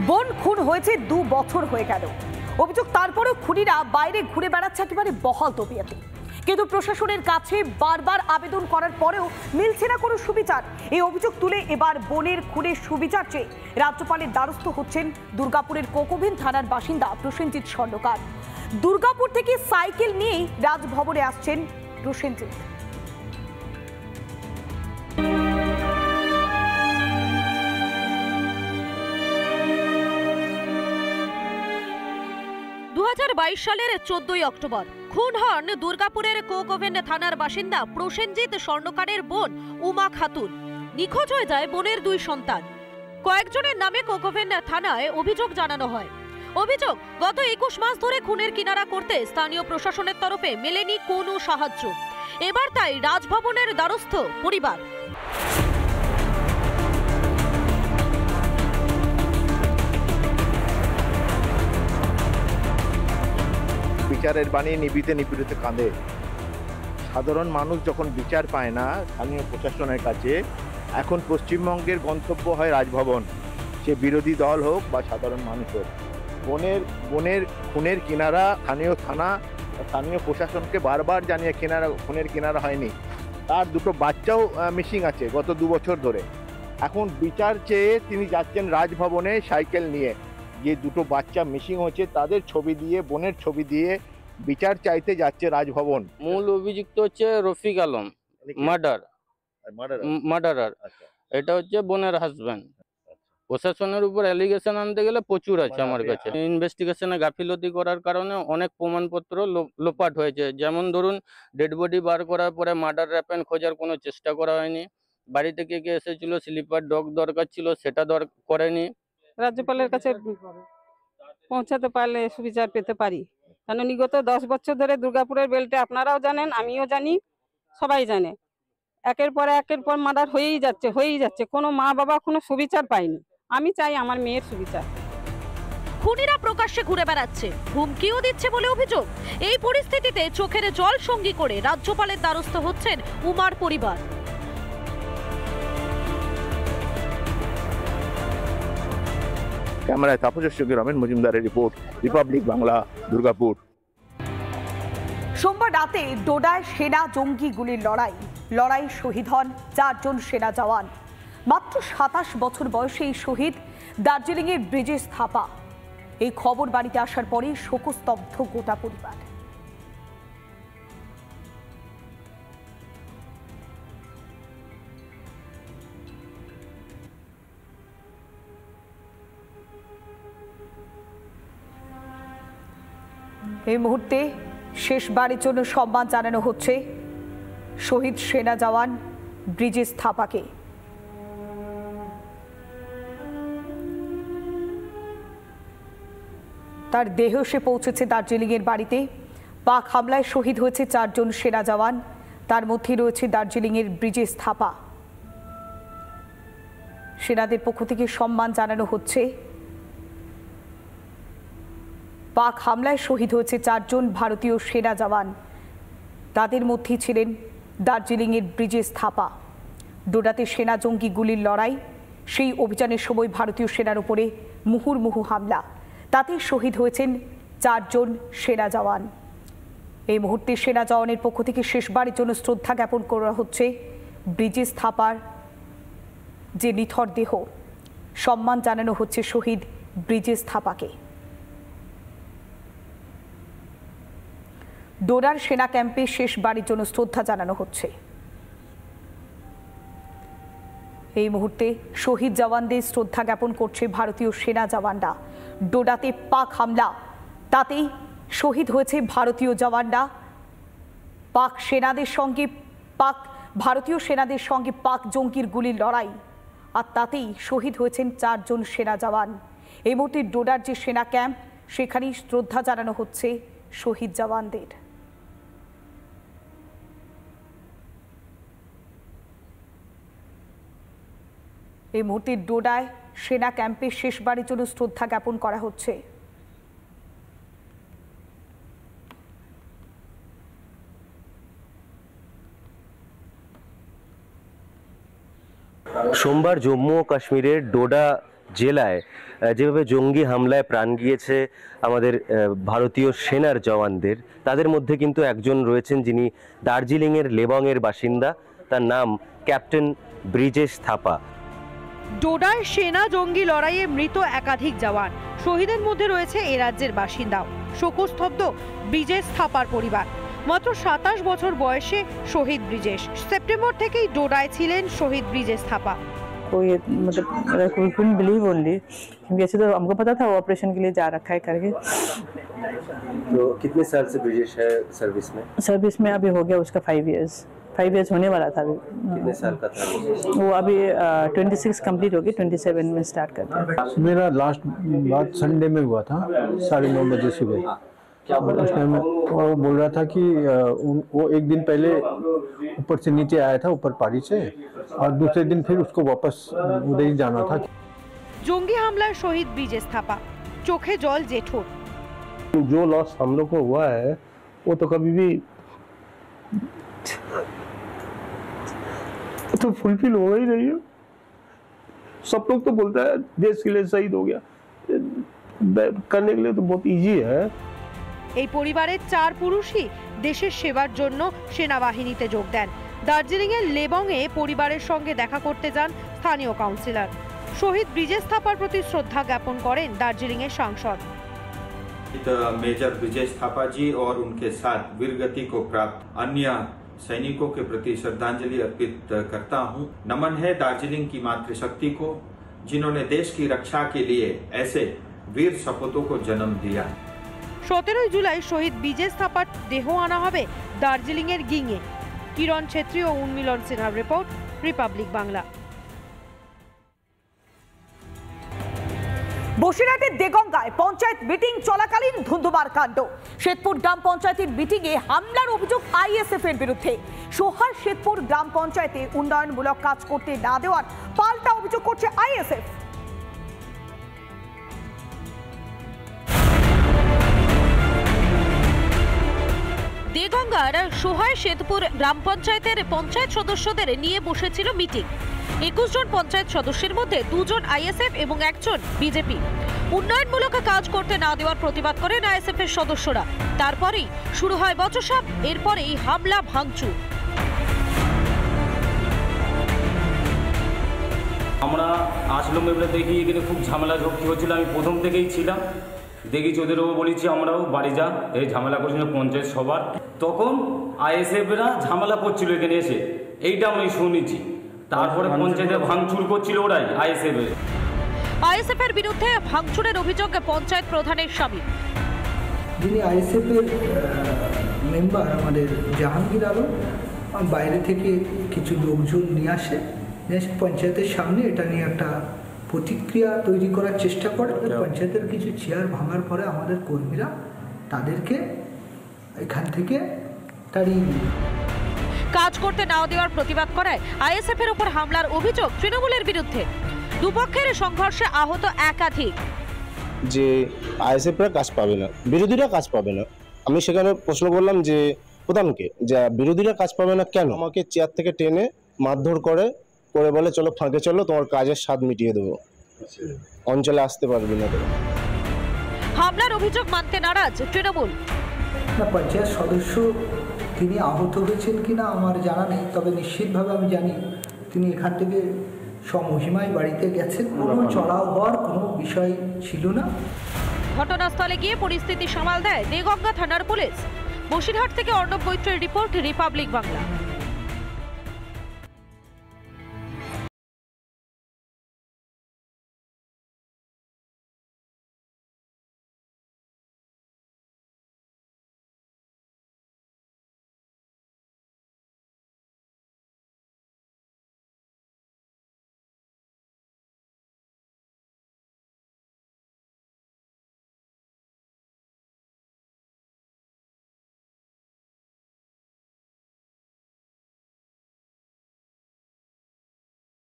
বোন খুন হয়েছে 2 বছর হয়ে গেল। অভিযোগ তারপরেও খুনিরা বাইরে ঘুরে বেড়াচ্ছে একেবারে বহাল তবিয়তে। কিন্তু প্রশাসনের কাছে বারবার আবেদন করার পরেও মিলছে না কোনো সুবিচার। এই অভিযোগ তুলে এবার বোনের খুনের সুবিচার চেয়ে রাজ্যপালের দ্বারস্থ হচ্ছেন দুর্গাপুরের কোকোভেন থানার বাসিন্দা প্রসেনজিৎ স্বর্ণকার। দুর্গাপুর থেকে সাইকেল নিয়েই রাজভবনে আসছেন প্রসেনজিৎ। সালের 14ই অক্টোবর খুন হন দুর্গাপুরের কোকোভেন থানার বাসিন্দা প্রসেনজিৎ স্বর্ণকারের বোন উমা খাতুন। নিখোঁজ হয়ে যায় বোনের 2 সন্তান। কয়েকজনের নামে কোকোভেন থানায় অভিযোগ জানানো হয়। অভিযোগ, গত 21 মাস ধরে খুনের কিনারা করতে স্থানীয় প্রশাসনের তরফে মেলেনি কোনো সাহায্য। এবার তাই রাজভবনের দ্বারস্থ পরিবার। বিচারের বাণী নিবিতে নিপীড়িতে কাঁদে। সাধারণ মানুষ যখন বিচার পায় না স্থানীয় প্রশাসনের কাছে, এখন পশ্চিমবঙ্গের গন্তব্য হয় রাজভবন, সে বিরোধী দল হোক বা সাধারণ মানুষ হোক। বোনের খুনের কিনারা স্থানীয় থানা, স্থানীয় প্রশাসনকে বারবার জানিয়ে খুনের কিনারা হয়নি। তার 2টো বাচ্চাও মিসিং আছে গত 2 বছর ধরে। এখন বিচার চেয়ে তিনি যাচ্ছেন রাজভবনে সাইকেল নিয়ে। যে 2টো বাচ্চা মিসিং হচ্ছে তাদের ছবি দিয়ে, বোনের ছবি দিয়ে বিচার চাইতে যাচ্ছে রাজভবন। মূল অভিযুক্ত হচ্ছে রফিক আলম, মার্ডারার। এটা হচ্ছে বোনের হাজব্যান্ড। প্রশাসনের উপর অ্যালিগেশন আনতে গেলে প্রচুর আছে আমার কাছে। ইনভেস্টিগেশনে গাফিলতি করার কারণে অনেক প্রমাণপত্র লোপাট হয়েছে। যেমন ধরুন, ডেড বডি বার করার পরে মার্ডার র্যাপেন খোঁজার কোনো চেষ্টা করা হয়নি। বাড়ি থেকে কে এসেছিল, স্লিপার ডগ দরকার ছিল, সেটা করেনি। রাজ্যপালের কাছে পৌঁছাতে পারলে সুবিচার পেতে পারি। কারণ বিগত 10 বছর ধরে দুর্গাপুরের বেল্টে আপনারাও জানেন, আমিও জানি, সবাই জানে, একের পর মার্ডার হয়েই যাচ্ছে। কোনো মা বাবা কোনো সুবিচার পায়নি। আমি চাই আমার মেয়ের সুবিচার। খুনিরা প্রকাশ্যে ঘুরে বেড়াচ্ছে, হুমকিও দিচ্ছে বলে অভিযোগ। এই পরিস্থিতিতে চোখের জল সঙ্গী করে রাজ্যপালের দ্বারস্থ হচ্ছেন উমার পরিবার। ক্যামেরায় তাপসের সঙ্গে রমেন মজুমদারের রিপোর্ট, রিপাবলিক বাংলা, দুর্গাপুর। সোমবার রাতে ডোডায় সেনা জঙ্গি গুলির লড়াই শহীদ হন 4 জন সেনা জওয়ান। মাত্র 27 বছর বয়সে এই শহীদ দার্জিলিংয়ের ব্রিজেশ থাপা। এই খবর বাড়িতে আসার পরে শোকস্তব্ধ গোটা পরিবার। এই মুহূর্তে শেষবারের জন্য সম্মান জানানো হচ্ছে শহীদ সেনা জওয়ান ব্রিজেশ থাপাকে। তার দেহ এসে পৌঁছেছে দার্জিলিংয়ের বাড়িতে। পাক হামলায় শহীদ হয়েছে 4 জন সেনা জওয়ান, তার মধ্যে রয়েছে দার্জিলিংয়ের ব্রিজেশ থাপা। সেনাদের পক্ষ থেকে সম্মান জানানো হচ্ছে। পাক হামলায় শহীদ হয়েছে 4 জন ভারতীয় সেনা জওয়ান, তাদের মধ্যেই ছিলেন দার্জিলিংয়ের ব্রিজেশ থাপা। ডোডাতে সেনা জঙ্গি গুলির লড়াই, সেই অভিযানের সময় ভারতীয় সেনার উপরে মুহুর্মুহু হামলা, তাতে শহীদ হয়েছেন 4 জন সেনা জওয়ান। এই মুহূর্তে সেনা জওয়ানের পক্ষ থেকে শেষবারের জন্য শ্রদ্ধা জ্ঞাপন করা হচ্ছে ব্রিজেশ থাপার যে নিথর দেহ। সম্মান জানানো হচ্ছে শহীদ ব্রিজেশ থাপাকে। ডোডার সেনা ক্যাম্পে শেষবারের জন্য শ্রদ্ধা জানানো হচ্ছে। এই মুহূর্তে শহীদ জওয়ানদের শ্রদ্ধা জ্ঞাপন করছে ভারতীয় সেনা জওয়ানরা। ডোডাতে পাক হামলা, তাতেই শহীদ হয়েছে ভারতীয় জওয়ানরা। ভারতীয় সেনাদের সঙ্গে পাক জঙ্গির গুলির লড়াই, আর তাতেই শহীদ হয়েছেন 4 জন সেনা জওয়ান। এই মুহূর্তে ডোডার যে সেনা ক্যাম্প, সেখানেই শ্রদ্ধা জানানো হচ্ছে শহীদ জওয়ানদের। এই মুহূর্তে ডোডায় সেনা ক্যাম্পে শেষবারের জন্য শ্রদ্ধা জ্ঞাপন করা হচ্ছে। সোমবার জম্মু ও কাশ্মীরের ডোডা জেলায় যেভাবে জঙ্গি হামলায় প্রাণ গিয়েছে আমাদের ভারতীয় সেনার জওয়ানদের, তাদের মধ্যে কিন্তু একজন রয়েছেন যিনি দার্জিলিংয়ের লেবংয়ের বাসিন্দা। তার নাম ক্যাপ্টেন ব্রিজেশ থাপা। ডোডায় সেনা জঙ্গি লড়াইয়ে মৃত একাধিক জওয়ান, শহীদের মধ্যে রয়েছে এ রাজ্যের বাসিন্দাও। শোকস্তব্ধ ব্রিজেশ থাপার পরিবার। মাত্র 27 বছর বয়সে শহীদ ব্রিজেশ। সেপ্টেম্বর থেকেই ডোডায় ছিলেন শহীদ ব্রিজেश থাপা। कोई मतलब कोई couldn't believe only, क्योंकि ऐसे तो हमको पता था वो ऑपरेशन के लिए जा रखा है करके। तो कितने साल से ब्रिजेश है सर्विस में? सर्विस में अभी हो गया उसका 5 इयर्स होने वाला था अभी। कितने साल का था वो अभी 26 कंप्लीट हो गई, 27 में स्टार्ट करते हैं। मेरा लास्ट बात संडे में हुआ था 9:30 बजे सुबह। उस टाइम वो बोल रहा था कि वो एक दिन पहले ऊपर से नीचे आया था, ऊपर पहाड़ी से, और दूसरे दिन फिर उसको वापस उधर ही जाना था। জঙ্গি হামলার শহীদ ব্রিজেশ থাপা, চোখে জল জেঠোর। जो लॉस हम लोग को हुआ है वो तो कभी भी तो फुलफिल हो ही नहीं है। सब लोग तो बोलता है देश के लिए शहीद हो गया, करने के लिए तो बहुत इजी है। এই পরিবারের 4 পুরুষই দেশের সেবার জন্য সেনাবাহিনীতে যোগ দেন। দার্জিলিংয়ের লেবংয়ে পরিবারের সঙ্গে দেখা করতে যান স্থানীয় কাউন্সিলর। শহীদ ব্রিজেশ থাপার প্রতি শ্রদ্ধা জ্ঞাপন করেন দার্জিলিংয়ের সাংসদ। मेजर ब्रिजेश थापा जी और उनके साथ वीरगति को प्राप्त अन्य सैनिकों के प्रति श्रद्धांजलि अर्पित करता हूं। नमन है दार्जिलिंग की मातृशक्ति को, जिन्होंने देश की रक्षा के लिए ऐसे वीर सपूतों को जन्म दिया। 17 জুলাই শহীদ ব্রিজেশ থাপার দেহ আনা হবে দার্জিলিংয়ের গিংয়ে। কিরণ ছেত্রী ও উন্মিলন সিনহার রিপোর্ট, রিপাবলিক বাংলা। বসিরহাটের দেগঙ্গায় পঞ্চায়েত মিটিং চলাকালীন ধুন্ধুমার কাণ্ড। শ্বেতপুর গ্রাম পঞ্চায়েতের মিটিংয়ে হামলার অভিযোগ আইএসএফ এর বিরুদ্ধে। সোহার শ্বেতপুর গ্রাম পঞ্চায়েতে উন্নয়নমূলক কাজ করতে না দেওয়ার পাল্টা অভিযোগ করছে আইএসএফ। দেগঙ্গার সোহায় শ্বেতপুর গ্রাম পঞ্চায়েতের পঞ্চায়েত সদস্যদের নিয়ে বসেছিল মিটিং। 21 জন পঞ্চায়েত সদস্যের মধ্যে 2 জন আইএসএফ এবং 1 জন বিজেপি। উন্নয়নমূলক কাজ করতে না দেওয়ার প্রতিবাদ করেন আইএসএফ এর সদস্যরা। তারপরেই শুরু হয় বচসা, এরপরেই হামলা ভাঙচুর। আমরা আসলাম, এবারে দেখি এখানে খুব ঝামেলা ঝক্কি হচ্ছিল। আমি প্রথম থেকেই ছিলাম, দেখি ওদেরও বলেছি আমরাও বাড়ি যা, এই ঝামেলা করছিল পঞ্চায়েত সবার। তখন আইএসএফরা ঝামেলা করছিল এখানে এসে, এইটা আমি শুনেছি। তারপরে পঞ্চায়েতে ভাঙচুর করছিল ওরাই আইএসএফ এর বিরুদ্ধে ভাঙচুরের অভিযোগ পঞ্চায়েত প্রধানের স্বামী, যিনি আইএসএফ এর মেম্বার আমাদের জাহাঙ্গীর আলম, বাইরে থেকে কিছু লোকজন নিয়ে আসে পঞ্চায়েতের সামনে। এটা নিয়ে একটা প্রতিক্রিয়া তৈরি করার চেষ্টা করে। পঞ্চায়েতের কিছু চেয়ার ভাঙার পরে আমাদের কর্মীরা তাদেরকে এখান থেকে তাড়িয়ে দিল। কাজ করতে না দেওয়ার প্রতিবাদ করায় আইএসএফ এর উপর হামলার অভিযোগ তৃণমূলের বিরুদ্ধে। দুপক্ষের সংঘর্ষে আহত একাধিক। যে আইএসএফরা কাজ পাবে না, বিরোধীরা কাজ পাবে না। আমি সেখানে প্রশ্ন করলাম যে প্রধানকে, যে বিরোধীরা কাজ পাবে না কেন? আমাকে চেয়ার থেকে টেনে মারধর করে বলে চলো ফাঁকে চলো, তোমার কাজের স্বাদ মিটিয়ে দেবো, অঞ্চলে আসতে পারবি না। হামলার অভিযোগ মানতে নারাজ তৃণমূল। না, পঞ্চায়েত সদস্য তিনি আহত হয়েছেন কিনা আমার জানা নেই, তবে নিশ্চিতভাবে আমি জানি তিনি এখান থেকে সমহিমায় বাড়িতে গেছেন। কোনো চড়াও হওয়ার কোনো বিষয় ছিল না। ঘটনাস্থলে গিয়ে পরিস্থিতি সামাল দেয় দেগঙ্গা থানার পুলিশ। বসিরহাট থেকে অর্ণব মৈত্রের রিপোর্ট, রিপাবলিক বাংলা।